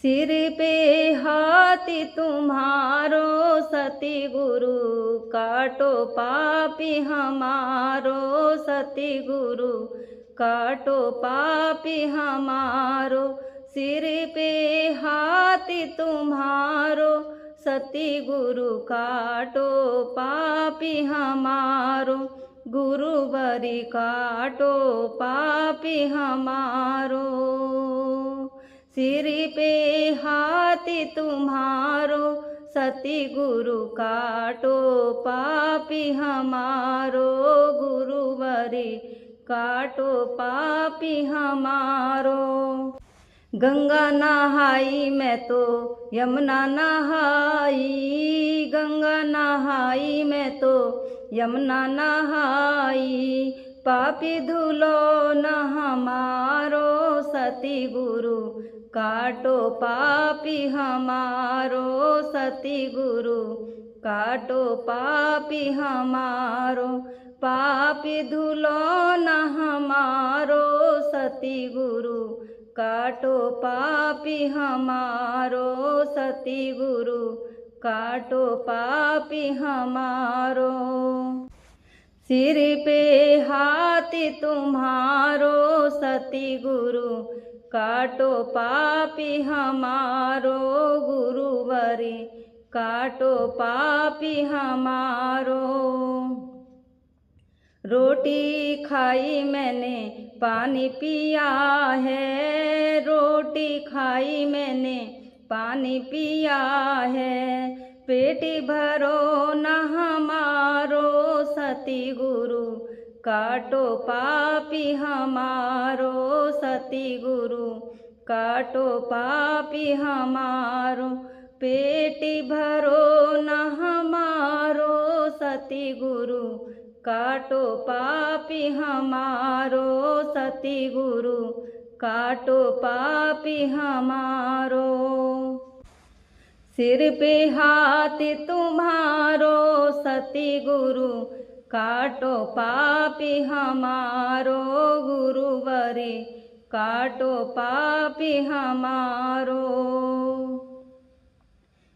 सिर पे हाथी तुम्हारो सती गुरु, काटो पापी हमारो सती गुरु, काटो पापी हमारो। सिर पे हाथी तुम्हारो सती गुरु, काटो पापी हमारो। गुरुवरी काटो पापी हमारो। सिर पे हाथी तुम्हारो सती गुरु, काटो पापी हमारो। गुरुवरी काटो पापी हमारो। गंगा नहाई मैं तो यमुना नहाई, गंगा नहाई मैं तो यमुना नहाई। पापी धुलो न हमारो सती गुरु, काटो पापी हमारो सती गुरु, काटो पापी हमारो। पापी धुलो न हमारो सती गुरु, काटो पापी हमारो सती गुरु, काटो पापी हमारो। सिर पे हाथी तुम्हारो सती गुरु, काटो पापी हमारो। गुरुवरी काटो पापी हमारो। रोटी खाई मैंने पानी पिया है, रोटी खाई मैंने पानी पिया है। पेट भरो न हमारो सती गुरु, काटो पापी हमारो सती गुरु, काटो पापी हमारो। पेट भरो न हमारो सती गुरु, काटो पापी हमारो सती गुरु, काटो पापी हमारो। सिर पे हाथी तुम्हारो सती गुरु, काटो पापी हमारो। गुरुवरी काटो पापी हमारो।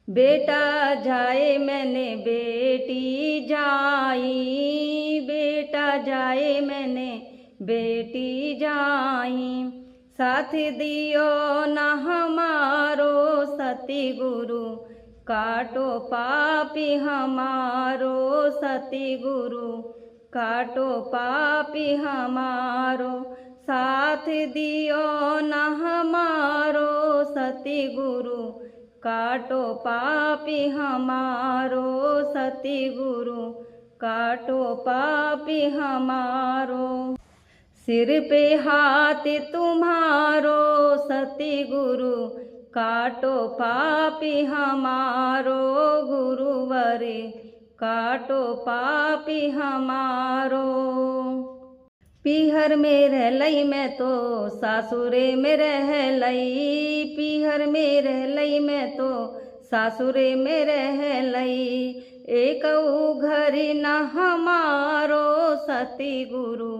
बेटा जाए मैंने बेटी जाई, बेटा जाए मैंने बेटी जाई। साथ दियो न हमारो सती गुरु, काटो पापी हमारो सती गुरु, काटो पापी हमारो। साथ दियो न हमारो सती गुरु, काटो पापी हमारो सती गुरु, काटो पापी हमारो। सिर पे हाथी तुम्हारो सती गुरु, काटो पापी हमारो। गुरुवरी काटो पापी हमारो। पीहर में रह लई मैं तो सासुरे में रह लई, पीहर में रह लई मैं तो सासुरे में रह लई। एक घरी न हमारो सती गुरु,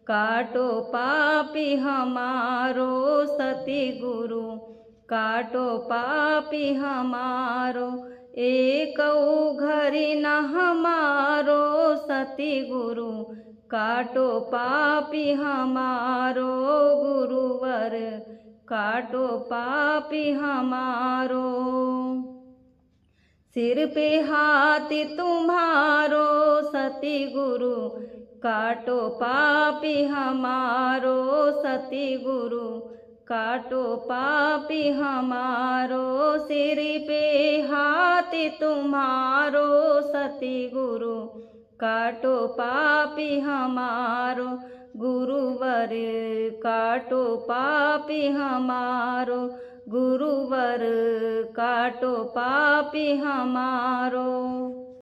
काटो पापी हमारो सती गुरु, काटो पापी हमारो। एक घरी न हमारो सती गुरु, काटो पापी हमारो। गुरुवर काटो पापी हमारो। सिर पे हाथी तुम्हारो सती गुरु, काटो पापी हमारो सती गुरु, काटो पापी हमारो। सिर पे हाथी तुम्हारो सती गुरु, काटो पापी हमारो। गुरुवर काटो पापी हमारो। गुरुवर काटो पापी हमारो।